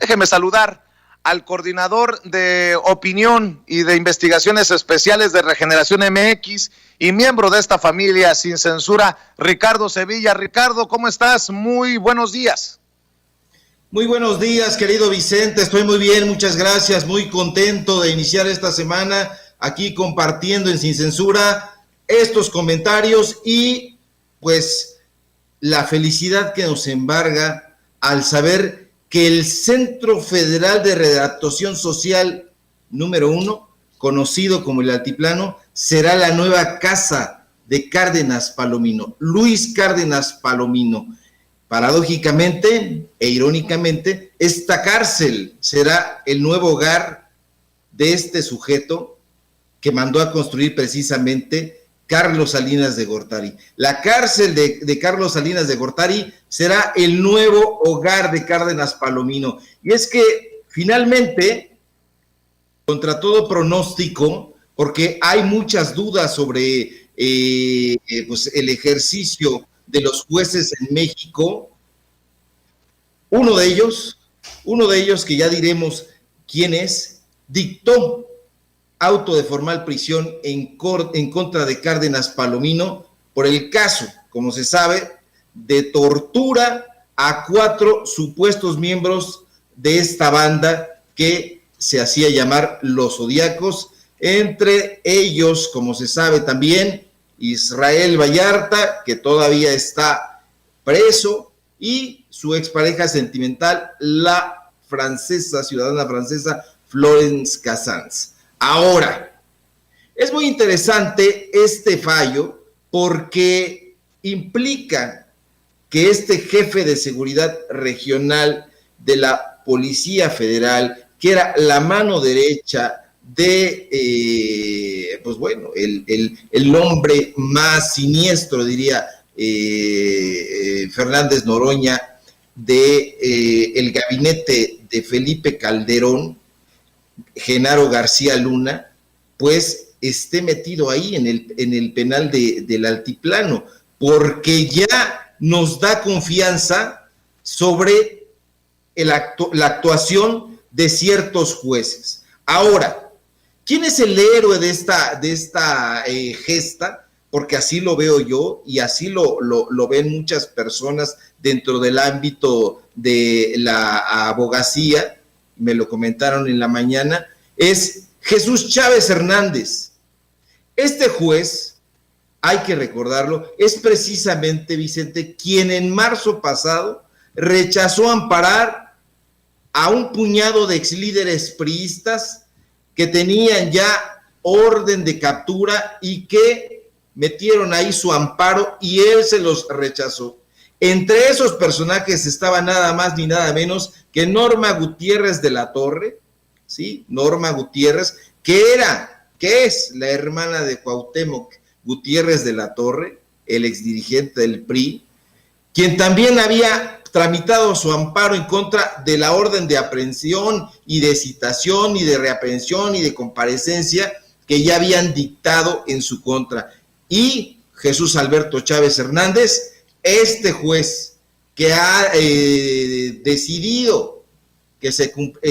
Déjeme saludar al coordinador de opinión y de investigaciones especiales de Regeneración MX y miembro de esta familia sin censura, Ricardo Sevilla. Ricardo, ¿cómo estás? Muy buenos días. Muy buenos días, querido Vicente. Estoy muy bien, muchas gracias. Muy contento de iniciar esta semana aquí compartiendo en Sin Censura estos comentarios y pues la felicidad que nos embarga al saber que el Centro Federal de Readaptación Social número 1, conocido como el Altiplano, será la nueva casa de Cárdenas Palomino, Luis Cárdenas Palomino. Paradójicamente e irónicamente, esta cárcel será el nuevo hogar de este sujeto que mandó a construir precisamente Carlos Salinas de Gortari. La cárcel de Carlos Salinas de Gortari será el nuevo hogar de Cárdenas Palomino. Y es que finalmente, contra todo pronóstico, porque hay muchas dudas sobre pues el ejercicio de los jueces en México, uno de ellos que ya diremos quién es, dictó auto de formal prisión en contra de Cárdenas Palomino por el caso, como se sabe, de tortura a 4 supuestos miembros de esta banda que se hacía llamar Los Zodiacos, entre ellos, como se sabe también, Israel Vallarta, que todavía está preso, y su expareja sentimental, la francesa, ciudadana francesa, Florence Cassans. Ahora, es muy interesante este fallo porque implica que este jefe de seguridad regional de la Policía Federal, que era la mano derecha de, pues bueno, el hombre más siniestro, diría Fernández Noroña, de el gabinete de Felipe Calderón, Genaro García Luna, pues esté metido ahí en el penal del Altiplano, porque ya nos da confianza sobre la actuación de ciertos jueces. Ahora, ¿quién es el héroe de esta gesta? Porque así lo veo yo y así lo ven muchas personas dentro del ámbito de la abogacía, me lo comentaron en la mañana, es Jesús Chávez Hernández. Este juez, hay que recordarlo, es precisamente, Vicente, quien en marzo pasado rechazó amparar a un puñado de exlíderes priistas que tenían ya orden de captura y que metieron ahí su amparo y él se los rechazó. Entre esos personajes estaba nada más ni nada menos que Norma Gutiérrez de la Torre, ¿sí? Norma Gutiérrez, que es la hermana de Cuauhtémoc Gutiérrez de la Torre, el exdirigente del PRI, quien también había tramitado su amparo en contra de la orden de aprehensión y de citación y de reaprehensión y de comparecencia que ya habían dictado en su contra. Y Jesús Alberto Chávez Hernández, este juez que ha decidido que se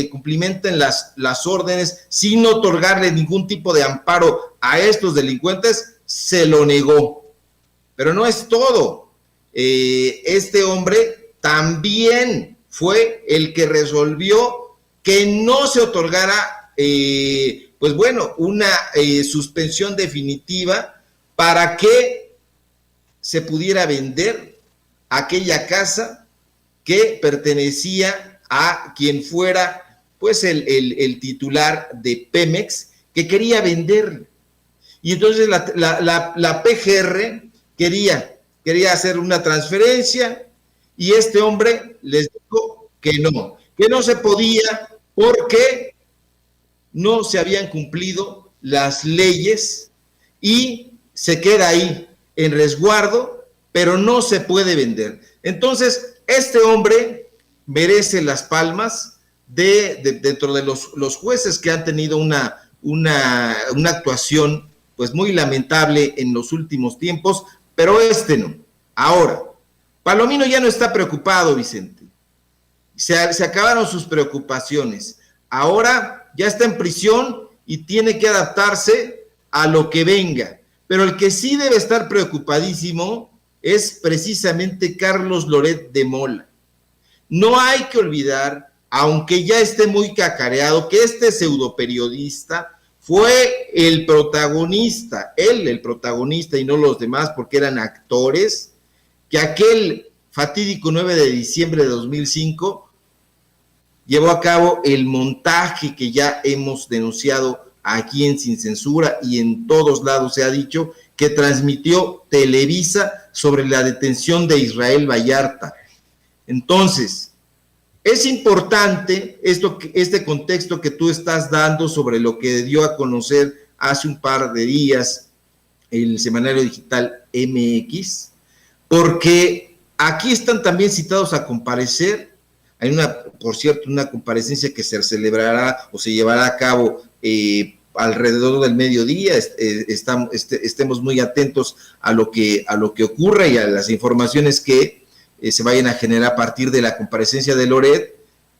cumplimenten las órdenes sin otorgarle ningún tipo de amparo a estos delincuentes, se lo negó. Pero no es todo. Este hombre también fue el que resolvió que no se otorgara, pues bueno, una suspensión definitiva para que se pudiera vender aquella casa que pertenecía a quien fuera pues el titular de Pemex, que quería vender. Y entonces la PGR quería hacer una transferencia y este hombre les dijo que no se podía porque no se habían cumplido las leyes y se queda ahí en resguardo, pero no se puede vender. Entonces, este hombre merece las palmas dentro de los jueces que han tenido una actuación pues muy lamentable en los últimos tiempos, pero este no. Ahora, Palomino ya no está preocupado, Vicente. se acabaron sus preocupaciones. Ahora ya está en prisión y tiene que adaptarse a lo que venga. Pero el que sí debe estar preocupadísimo es precisamente Carlos Loret de Mola. No hay que olvidar, aunque ya esté muy cacareado, que este pseudoperiodista fue el protagonista, él el protagonista y no los demás porque eran actores, que aquel fatídico 9 de diciembre de 2005 llevó a cabo el montaje que ya hemos denunciado aquí en Sin Censura y en todos lados se ha dicho que transmitió Televisa sobre la detención de Israel Vallarta. Entonces, es importante este contexto que tú estás dando sobre lo que dio a conocer hace un par de días el semanario digital MX, porque aquí están también citados a comparecer. Hay por cierto, una comparecencia que se celebrará o se llevará a cabo alrededor del mediodía. Estemos muy atentos a lo que ocurra y a las informaciones que se vayan a generar a partir de la comparecencia de Loret.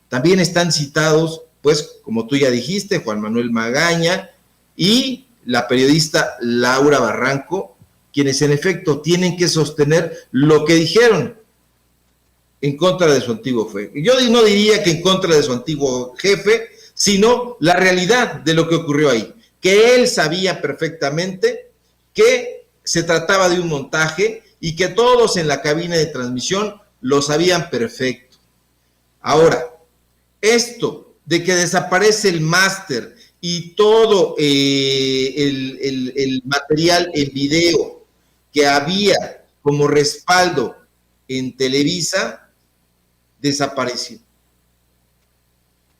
También están citados, pues, como tú ya dijiste, Juan Manuel Magaña y la periodista Laura Barranco, quienes en efecto tienen que sostener lo que dijeron en contra de su antiguo jefe. Yo no diría que en contra de su antiguo jefe, sino la realidad de lo que ocurrió ahí, que él sabía perfectamente que se trataba de un montaje y que todos en la cabina de transmisión lo sabían perfecto. Ahora, esto de que desaparece el máster y todo el material en video que había como respaldo en Televisa, desapareció.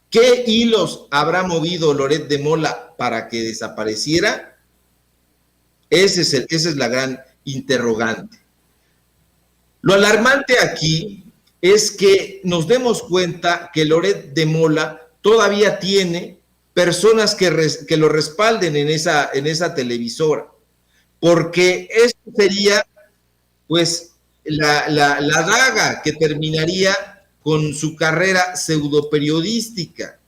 ¿Qué hilos habrá movido Loret de Mola para que desapareciera? Esa es la gran interrogante. Lo alarmante aquí es que nos demos cuenta que Loret de Mola todavía tiene personas que lo respalden en esa televisora, porque esto sería pues la daga que terminaría con su carrera pseudoperiodística,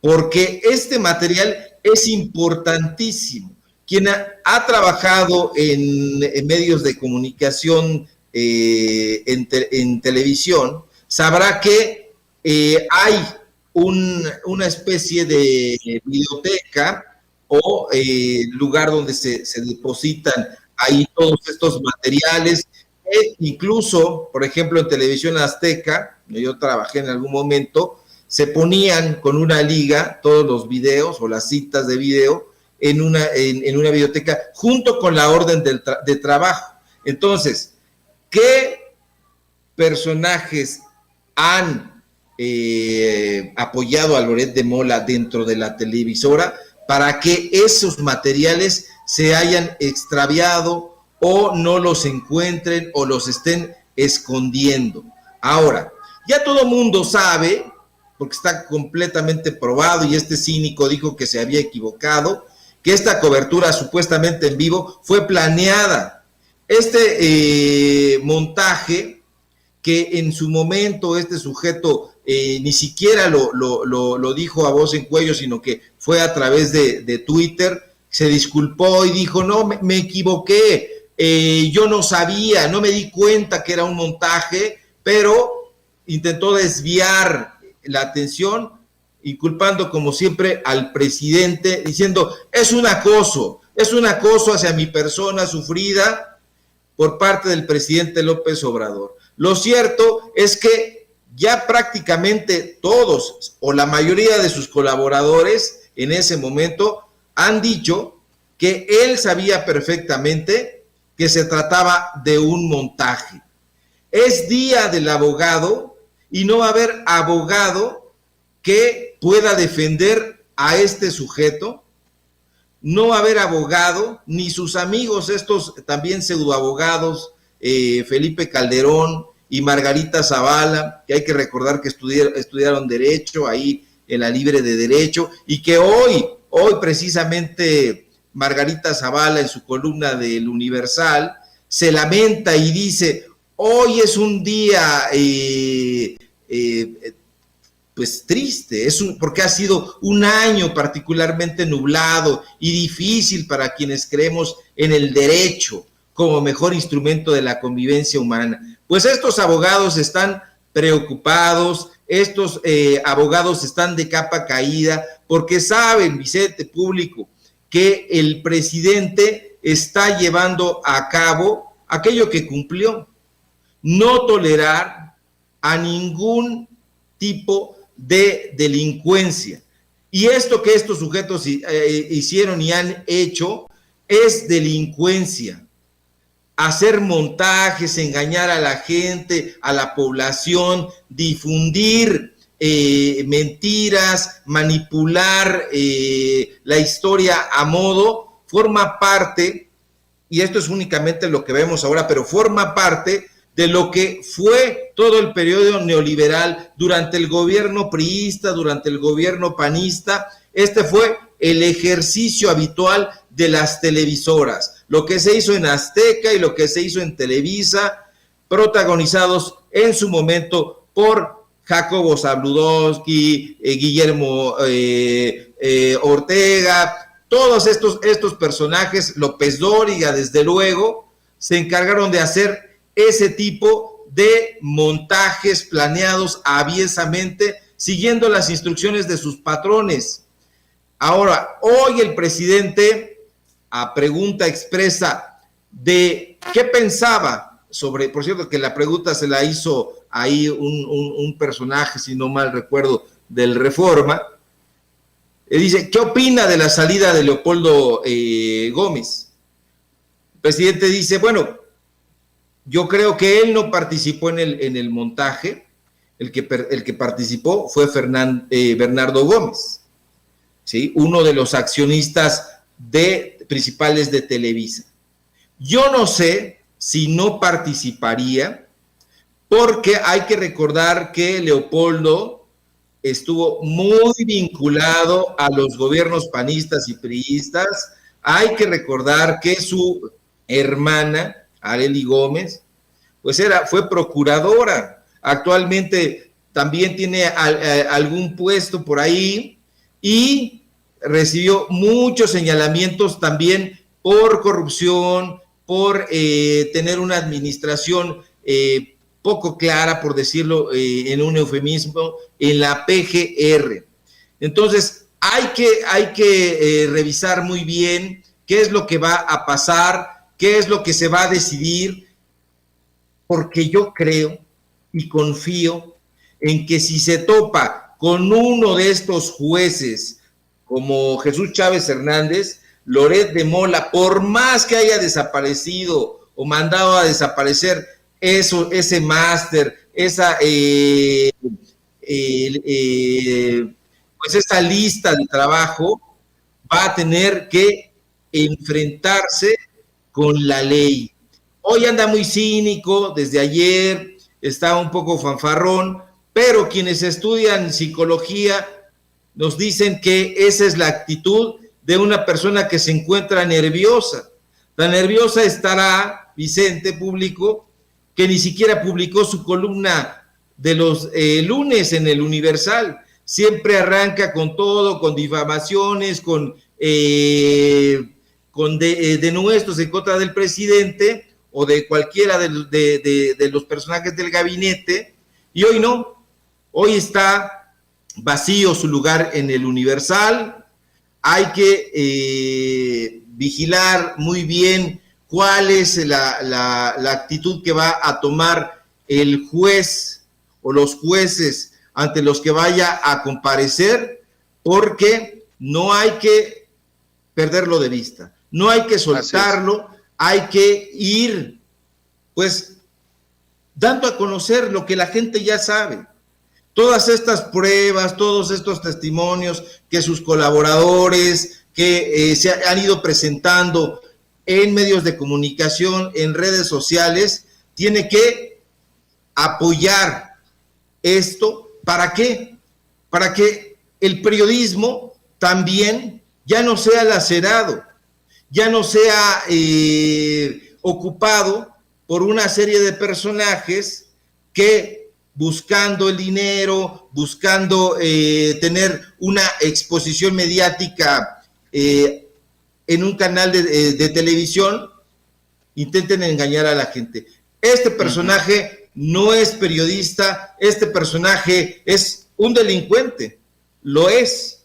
porque este material es importantísimo. Quien ha trabajado en medios de comunicación en televisión sabrá que hay una especie de biblioteca o lugar donde se depositan ahí todos estos materiales. Incluso, por ejemplo, en Televisión Azteca, yo trabajé en algún momento, se ponían con una liga todos los videos o las citas de video en una biblioteca junto con la orden de trabajo. Entonces, ¿qué personajes han apoyado a Loret de Mola dentro de la televisora para que esos materiales se hayan extraviado o no los encuentren o los estén escondiendo? Ahora, ya todo mundo sabe, porque está completamente probado y este cínico dijo que se había equivocado, que esta cobertura supuestamente en vivo fue planeada. Este montaje que en su momento este sujeto ni siquiera lo dijo a voz en cuello, sino que fue a través de Twitter, se disculpó y dijo, no, me equivoqué, yo no sabía, no me di cuenta que era un montaje, pero intentó desviar la atención, inculpando como siempre al presidente, diciendo, es un acoso hacia mi persona sufrida por parte del presidente López Obrador. Lo cierto es que ya prácticamente todos o la mayoría de sus colaboradores en ese momento han dicho que él sabía perfectamente que se trataba de un montaje. Es día del abogado y no va a haber abogado que pueda defender a este sujeto. No va a haber abogado, ni sus amigos, estos también pseudoabogados, Felipe Calderón y Margarita Zavala, que hay que recordar que estudiaron Derecho ahí en la Libre de Derecho, y que hoy precisamente Margarita Zavala en su columna del Universal se lamenta y dice, hoy es un día pues triste, porque ha sido un año particularmente nublado y difícil para quienes creemos en el derecho como mejor instrumento de la convivencia humana. Pues estos abogados están preocupados, estos abogados están de capa caída, porque saben, Vicente, público, que el presidente está llevando a cabo aquello que cumplió, no tolerar a ningún tipo de delincuencia. Y esto que estos sujetos hicieron y han hecho es delincuencia. Hacer montajes, engañar a la gente, a la población, difundir mentiras, manipular la historia a modo, forma parte, y esto es únicamente lo que vemos ahora, pero forma parte de lo que fue todo el periodo neoliberal durante el gobierno priista, durante el gobierno panista. Este fue el ejercicio habitual de las televisoras, lo que se hizo en Azteca y lo que se hizo en Televisa, protagonizados en su momento por Jacobo Zabludovsky, Guillermo Ortega, todos estos personajes, López Dóriga, desde luego, se encargaron de hacer ese tipo de montajes planeados aviesamente, siguiendo las instrucciones de sus patrones. Ahora, hoy el presidente, a pregunta expresa de qué pensaba sobre, por cierto, que la pregunta se la hizo ahí un personaje, si no mal recuerdo, del Reforma, dice, ¿qué opina de la salida de Leopoldo Gómez? El presidente dice, bueno, yo creo que él no participó en el montaje, el que participó fue Bernardo Gómez, ¿sí? Uno de los accionistas principales de Televisa. Yo no sé si no participaría, porque hay que recordar que Leopoldo estuvo muy vinculado a los gobiernos panistas y priistas. Hay que recordar que su hermana, Arely Gómez, pues fue procuradora. Actualmente también tiene algún puesto por ahí y recibió muchos señalamientos también por corrupción, por tener una administración poco clara, por decirlo en un eufemismo, en la PGR. Entonces, hay que revisar muy bien qué es lo que va a pasar, qué es lo que se va a decidir, porque yo creo y confío en que si se topa con uno de estos jueces, como Jesús Chávez Hernández, Loret de Mola, por más que haya desaparecido o mandado a desaparecer ese máster, pues esa lista de trabajo, va a tener que enfrentarse con la ley. Hoy anda muy cínico, desde ayer está un poco fanfarrón, pero quienes estudian psicología nos dicen que esa es la actitud de una persona que se encuentra nerviosa. Tan nerviosa estará, Vicente, público, que ni siquiera publicó su columna de los lunes en el Universal. Siempre arranca con todo, con difamaciones, con denuestos en contra del presidente o de cualquiera de los personajes del gabinete, y hoy no, hoy está vacío su lugar en el Universal. Hay que vigilar muy bien cuál es la actitud que va a tomar el juez o los jueces ante los que vaya a comparecer, porque no hay que perderlo de vista, no hay que soltarlo, hay que ir, pues, dando a conocer lo que la gente ya sabe. Todas estas pruebas, todos estos testimonios que sus colaboradores que se han ido presentando en medios de comunicación, en redes sociales, tiene que apoyar esto. ¿Para qué? Para que el periodismo también ya no sea lacerado, ya no sea ocupado por una serie de personajes que buscando el dinero, buscando tener una exposición mediática en un canal de televisión, intenten engañar a la gente. Este personaje no es periodista, este personaje es un delincuente, lo es.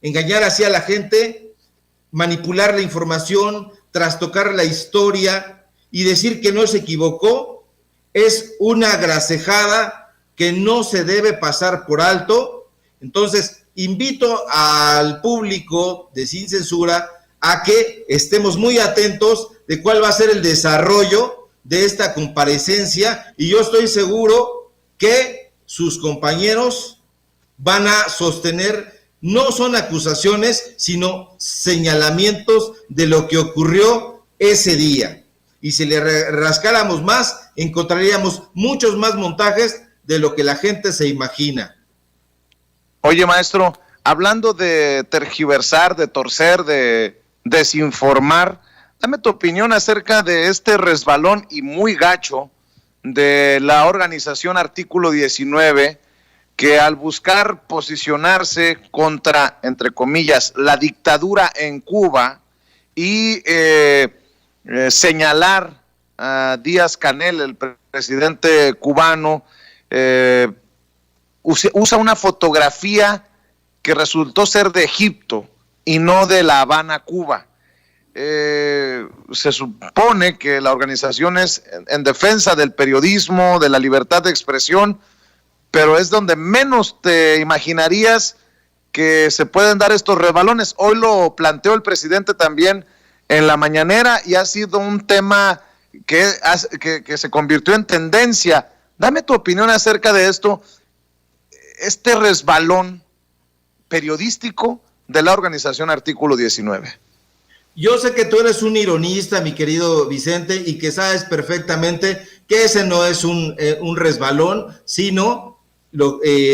Engañar así a la gente, manipular la información, trastocar la historia y decir que no se equivocó, es una grasejada que no se debe pasar por alto. Entonces, invito al público de Sin Censura a que estemos muy atentos de cuál va a ser el desarrollo de esta comparecencia, y yo estoy seguro que sus compañeros van a sostener, no son acusaciones, sino señalamientos de lo que ocurrió ese día. Y si le rascáramos más, encontraríamos muchos más montajes de lo que la gente se imagina. Oye, maestro, hablando de tergiversar, de torcer, de desinformar, dame tu opinión acerca de este resbalón y muy gacho de la organización Artículo 19, que al buscar posicionarse contra, entre comillas, la dictadura en Cuba y señalar a Díaz-Canel, el presidente cubano, usa una fotografía que resultó ser de Egipto y no de La Habana, Cuba. Se supone que la organización es en defensa del periodismo, de la libertad de expresión, pero es donde menos te imaginarías que se pueden dar estos resbalones. Hoy lo planteó el presidente también en la mañanera y ha sido un tema que se convirtió en tendencia. Dame tu opinión acerca de esto, este resbalón periodístico de la organización Artículo 19. Yo sé que tú eres un ironista, mi querido Vicente, y que sabes perfectamente que ese no es un resbalón, sino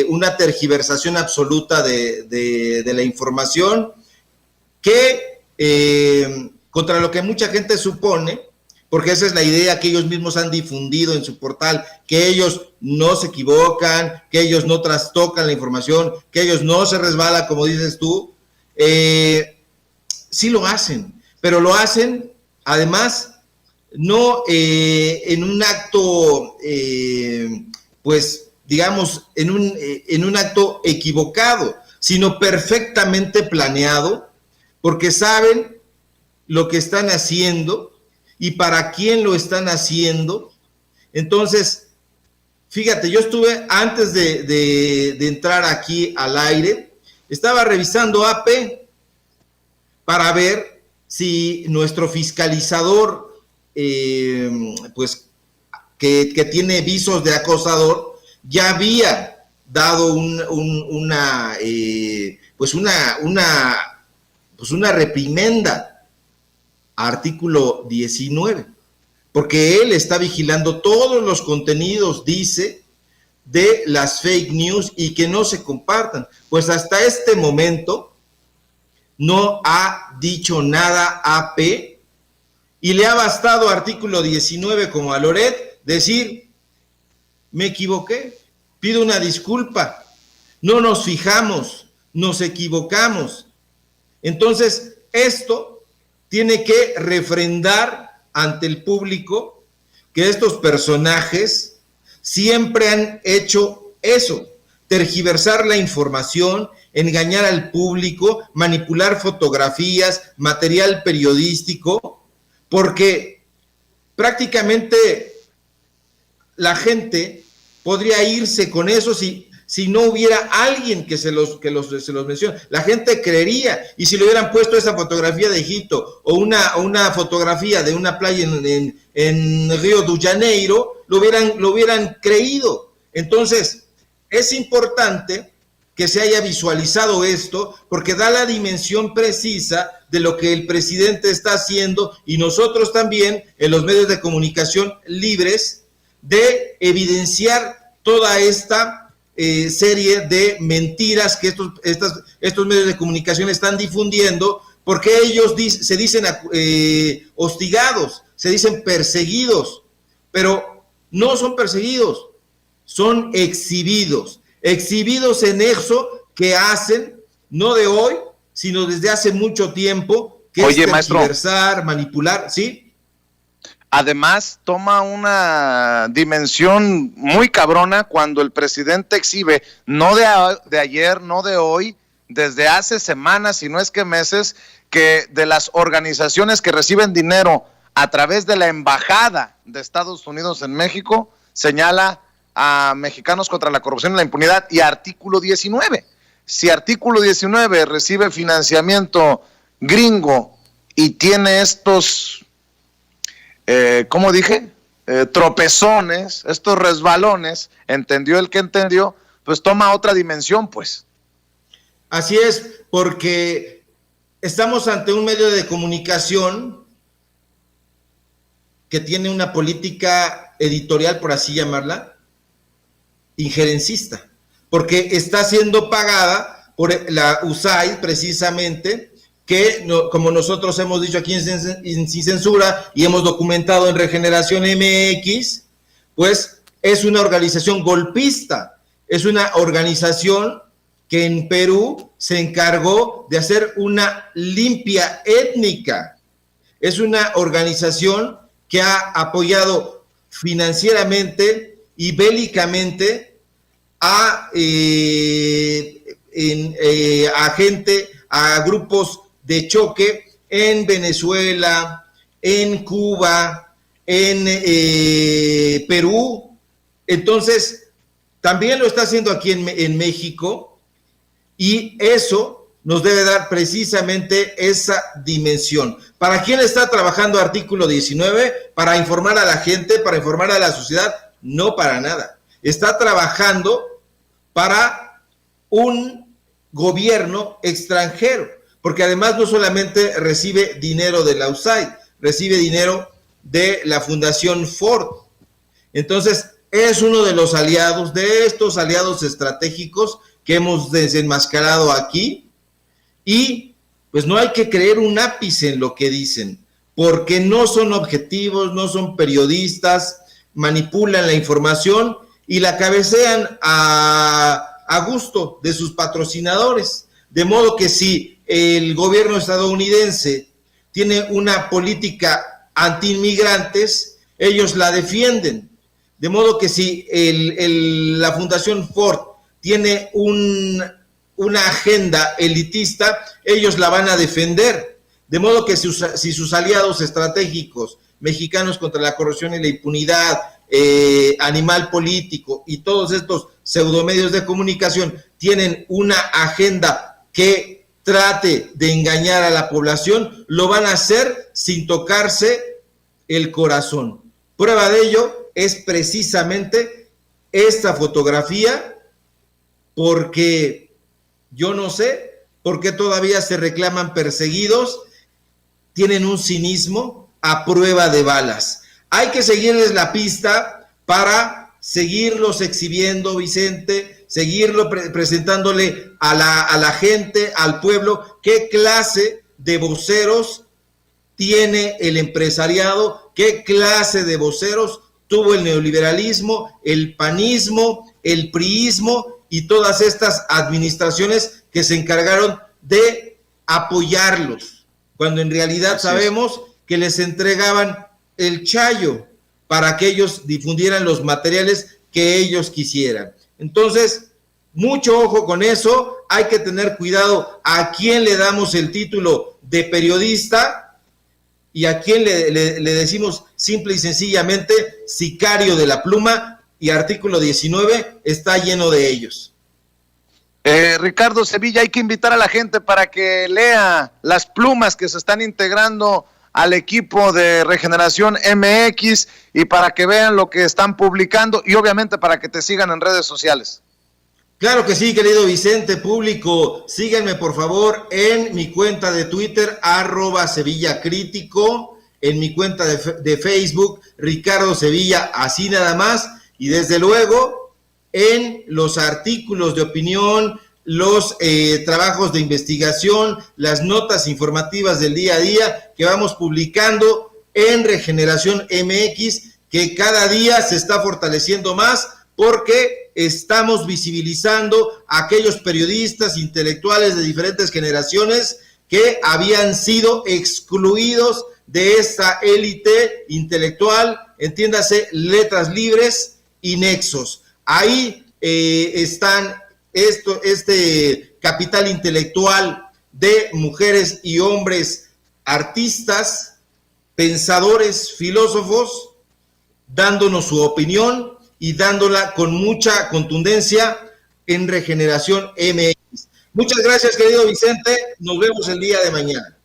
una tergiversación absoluta de la información que contra lo que mucha gente supone, porque esa es la idea que ellos mismos han difundido en su portal, que ellos no se equivocan, que ellos no trastocan la información, que ellos no se resbalan, como dices tú. Sí lo hacen, pero lo hacen además no en un acto, pues digamos, en un acto equivocado, sino perfectamente planeado, porque saben lo que están haciendo y para quién lo están haciendo. Entonces, fíjate, yo estuve, antes de entrar aquí al aire, estaba revisando AP para ver si nuestro fiscalizador, pues que tiene visos de acosador, ya había dado una reprimenda a Artículo 19, porque él está vigilando todos los contenidos, dice, de las fake news y que no se compartan. Pues hasta este momento no ha dicho nada AP y le ha bastado Artículo 19 como a Loret decir: me equivoqué, pido una disculpa, no nos fijamos, nos equivocamos. Entonces, esto tiene que refrendar ante el público que estos personajes siempre han hecho eso, tergiversar la información, engañar al público, manipular fotografías, material periodístico, porque prácticamente la gente podría irse con eso si no hubiera alguien que se los mencione. La gente creería, y si le hubieran puesto esa fotografía de Egipto o una fotografía de una playa en Río de Janeiro, lo hubieran creído. Entonces, es importante que se haya visualizado esto, porque da la dimensión precisa de lo que el presidente está haciendo, y nosotros también, en los medios de comunicación libres, de evidenciar toda esta serie de mentiras que estos medios de comunicación están difundiendo, porque ellos se dicen hostigados, se dicen perseguidos, pero no son perseguidos. son exhibidos en eso que hacen, no de hoy, sino desde hace mucho tiempo, que Oye, es tergiversar, manipular, ¿sí? Además, toma una dimensión muy cabrona cuando el presidente exhibe, no de ayer, no de hoy, desde hace semanas, si no es que meses, que de las organizaciones que reciben dinero a través de la Embajada de Estados Unidos en México, señala a Mexicanos contra la Corrupción y la Impunidad y Artículo 19. Si Artículo 19 recibe financiamiento gringo y tiene estos, ¿cómo dije? Tropezones, estos resbalones, entendió el que entendió, pues toma otra dimensión, pues. Así es, porque estamos ante un medio de comunicación que tiene una política editorial, por así llamarla, injerencista, porque está siendo pagada por la USAID precisamente, que como nosotros hemos dicho aquí en Sin Censura y hemos documentado en Regeneración MX, pues es una organización golpista, es una organización que en Perú se encargó de hacer una limpia étnica. Es una organización que ha apoyado financieramente y bélicamente a gente, a grupos de choque en Venezuela, en Cuba, en Perú. Entonces, también lo está haciendo aquí en México, y eso nos debe dar precisamente esa dimensión. ¿Para quién está trabajando Artículo 19? ¿Para informar a la gente, para informar a la sociedad? No, para nada. Está trabajando para un gobierno extranjero, porque además no solamente recibe dinero de la USAID, recibe dinero de la Fundación Ford. Entonces, es uno de los aliados, de estos aliados estratégicos que hemos desenmascarado aquí, y pues no hay que creer un ápice en lo que dicen, porque no son objetivos, no son periodistas, manipulan la información y la cabecean a gusto de sus patrocinadores, de modo que si el gobierno estadounidense tiene una política anti-inmigrantes, ellos la defienden, de modo que si la Fundación Ford tiene una agenda elitista, ellos la van a defender, de modo que si sus aliados estratégicos, Mexicanos contra la Corrupción y la Impunidad, Animal Político y todos estos pseudomedios de comunicación tienen una agenda que trate de engañar a la población, lo van a hacer sin tocarse el corazón. Prueba de ello es precisamente esta fotografía, porque yo no sé por qué todavía se reclaman perseguidos, tienen un cinismo a prueba de balas. Hay que seguirles la pista para seguirlos exhibiendo, Vicente, seguirlo presentándole a la gente, al pueblo, qué clase de voceros tiene el empresariado, qué clase de voceros tuvo el neoliberalismo, el panismo, el priismo y todas estas administraciones que se encargaron de apoyarlos, cuando en realidad sabemos que les entregaban el chayo para que ellos difundieran los materiales que ellos quisieran. Entonces, mucho ojo con eso, hay que tener cuidado a quién le damos el título de periodista y a quién le decimos simple y sencillamente sicario de la pluma, y Artículo 19 está lleno de ellos. Ricardo Sevilla, hay que invitar a la gente para que lea las plumas que se están integrando al equipo de Regeneración MX y para que vean lo que están publicando y obviamente para que te sigan en redes sociales. Claro que sí, querido Vicente, público, síganme por favor en mi cuenta de Twitter, @SevillaCrítico, en mi cuenta de Facebook, Ricardo Sevilla, así nada más, y desde luego en los artículos de opinión, los trabajos de investigación, las notas informativas del día a día que vamos publicando en Regeneración MX, que cada día se está fortaleciendo más porque estamos visibilizando a aquellos periodistas intelectuales de diferentes generaciones que habían sido excluidos de esta élite intelectual, entiéndase, Letras Libres y Nexos. Ahí están este capital intelectual de mujeres y hombres artistas, pensadores, filósofos, dándonos su opinión y dándola con mucha contundencia en Regeneración MX. Muchas gracias, querido Vicente. Nos vemos el día de mañana.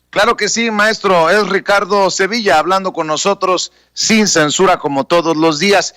Claro que sí, maestro. Es Ricardo Sevilla hablando con nosotros sin censura como todos los días.